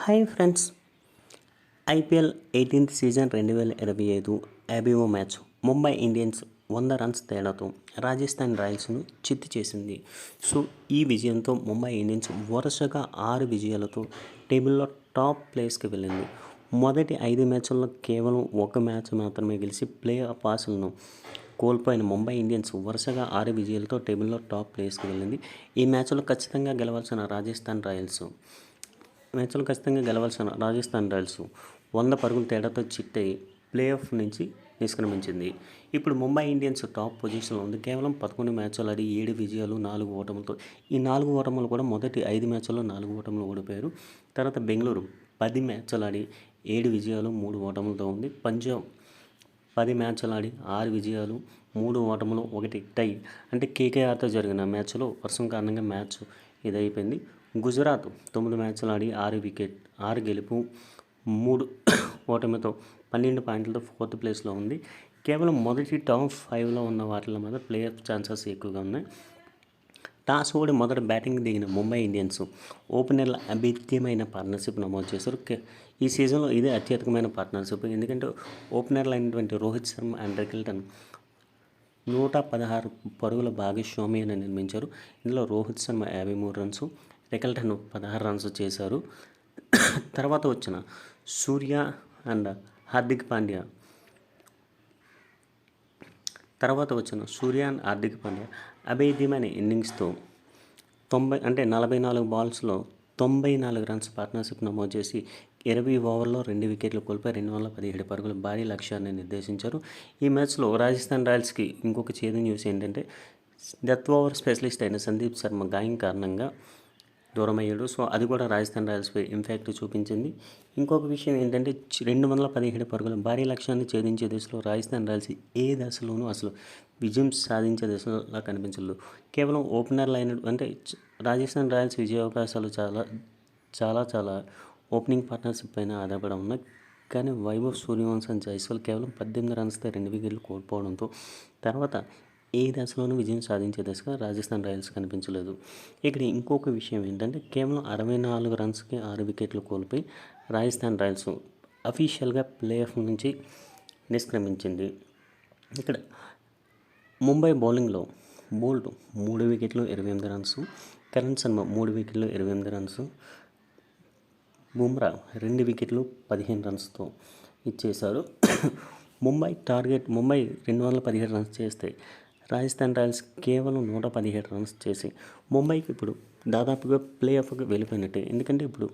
Hi friends, IPL 18th season 2025 50వ match Mumbai Indians 100 runs తేడాతో రాజస్థాన్ రాయల్స్ను చిత్తు చేసింది. సో ఈ విజయంతో ముంబై ఇండియన్స్ వరుసగా 6 విజయాలతో టేబుల్లో టాప్ ప్లేస్కి వెళ్ళింది. మొదటి 5 మ్యాచ్ల్లో కేవలం ఒక మ్యాచ్ మాత్రమే గెలిచి ప్లే ఆఫ్ ఆశలను కోల్పోయిన ముంబై ఇండియన్స్ వరుసగా 6 విజయాలతో టేబుల్లో టాప్ ప్లేస్కి వెళ్ళింది. ఈ మ్యాచ్లో ఖచ్చితంగా గెలవాల్సిన రాజస్థాన్ రాయల్స్ 100 పరుగుల తేడాతో చిత్తయి ప్లే ఆఫ్ నుంచి నిష్క్రమించింది. ఇప్పుడు ముంబై ఇండియన్స్ టాప్ పొజిషన్లో ఉంది. కేవలం 11 మ్యాచ్లు ఆడి 7 విజయాలు 4 ఓటములతో. ఈ 4 ఓటములు కూడా మొదటి 5 మ్యాచ్ల్లో 4 ఓటములు ఓడిపోయారు. తర్వాత బెంగళూరు 10 మ్యాచ్లు ఆడి 7 విజయాలు 3 ఓటములతో ఉంది. పంజాబ్ 10 మ్యాచ్లు ఆడి 6 విజయాలు 3 ఓటములు 1 టై. అంటే కేకేఆర్తో జరిగిన మ్యాచ్లో వర్షం కారణంగా మ్యాచ్ ఇదైపోయింది. గుజరాత్ 9 మ్యాచ్లు ఆడి 6 గెలుపు 3 ఓటమితో 12 పాయింట్లతో 4th ప్లేస్లో ఉంది. కేవలం మొదటి టాప్ 5లో ఉన్న వాటిలో మీద ప్లే ఆఫ్ ఛాన్సెస్ ఎక్కువగా ఉన్నాయి. టాస్ ఓడి మొదట బ్యాటింగ్ దిగిన ముంబై ఇండియన్స్ ఓపెనర్ల అభేద్యమైన పార్ట్నర్షిప్ నమోదు చేశారు. ఈ సీజన్లో ఇదే అత్యధికమైన పార్ట్నర్షిప్. ఎందుకంటే ఓపెనర్లు అయినటువంటి రోహిత్ శర్మ అండ్ రికల్టన్ 116 పరుగుల భాగస్వామ్యాన్ని నిర్మించారు. ఇందులో Rohit Sharma 53 runs, Rickelton 16 runs చేశారు. తర్వాత వచ్చిన సూర్య అండ్ హార్దిక్ పాండ్యా అభేద్యమైన ఇన్నింగ్స్తో 44 బాల్స్లో 94 రన్స్ పార్ట్నర్షిప్ నమోదు చేసి 20 ఓవర్లో 2 వికెట్లు కోల్పోయి 217 పరుగుల భారీ లక్ష్యాన్ని నిర్దేశించారు. ఈ మ్యాచ్లో రాజస్థాన్ రాయల్స్కి ఇంకొక చేదు న్యూస్ ఏంటంటే డెత్ ఓవర్ స్పెషలిస్ట్ అయిన సందీప్ శర్మ గాయం కారణంగా దూరమయ్యాడు. సో అది కూడా రాజస్థాన్ రాయల్స్పై ఇంపాక్ట్ చూపించింది. ఇంకొక విషయం ఏంటంటే 217 పరుగుల భారీ లక్ష్యాన్ని ఛేదించే దిశలో రాజస్థాన్ రాయల్స్ ఏ దశలోనూ అసలు విజయం సాధించే దిశలా కనిపించలేదు. కేవలం ఓపెనర్లు అంటే రాజస్థాన్ రాయల్స్ విజయావకాశాలు చాలా ఓపెనింగ్ పార్ట్నర్షిప్ పైన ఆధారపడి ఉన్నాయి. కానీ వైభవ్ సూర్యవంశీ అండ్ జైస్వాల్ కేవలం 18 రన్స్తో 2 వికెట్లు కోల్పోవడంతో తర్వాత ఏ దశలోనూ విజయం సాధించే దశగా రాజస్థాన్ రాయల్స్ కనిపించలేదు. ఇక్కడ ఇంకొక విషయం ఏంటంటే కేవలం 64 రన్స్కి 6 వికెట్లు కోల్పోయి రాజస్థాన్ రాయల్స్ అఫీషియల్గా ప్లే ఆఫ్ నుంచి నిష్క్రమించింది. ఇక్కడ ముంబై బౌలింగ్లో బోల్ట్ 3 వికెట్లు 28 రన్స్, కరణ్ శర్మ 3 వికెట్లు 28 రన్స్, బుమ్రా 2 వికెట్లు 15 రన్స్తో ఇచ్చేశారు. ముంబై 217 రన్స్ చేస్తే రాజస్థాన్ రాయల్స్ కేవలం 117 రన్స్ చేసి ముంబైకి ఇప్పుడు దాదాపుగా ప్లే ఆఫ్కి వెళ్ళిపోయినట్టే. ఎందుకంటే ఇప్పుడు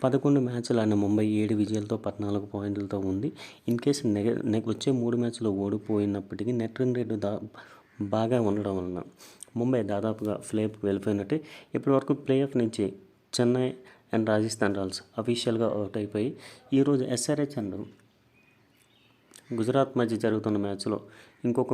11 మ్యాచ్లు ఆడిన ముంబై 7 విజయాలతో 14 పాయింట్లతో ఉంది. ఇన్ కేసు వచ్చే 3 మ్యాచ్లో ఓడిపోయినప్పటికీ నెట్ రన్ రేటు బాగా ఉండడం వలన ముంబై దాదాపుగా ప్లే ఆఫ్కి వెళ్ళిపోయినట్టే. ఇప్పటి వరకు ప్లే ఆఫ్ నుంచి చెన్నై అండ్ రాజస్థాన్ రాయల్స్ అఫీషియల్గా అవుట్ అయిపోయి ఈరోజు ఎస్ఆర్హెచ్ అండ్ గుజరాత్ మధ్య జరుగుతున్న మ్యాచ్లో ఇంకొక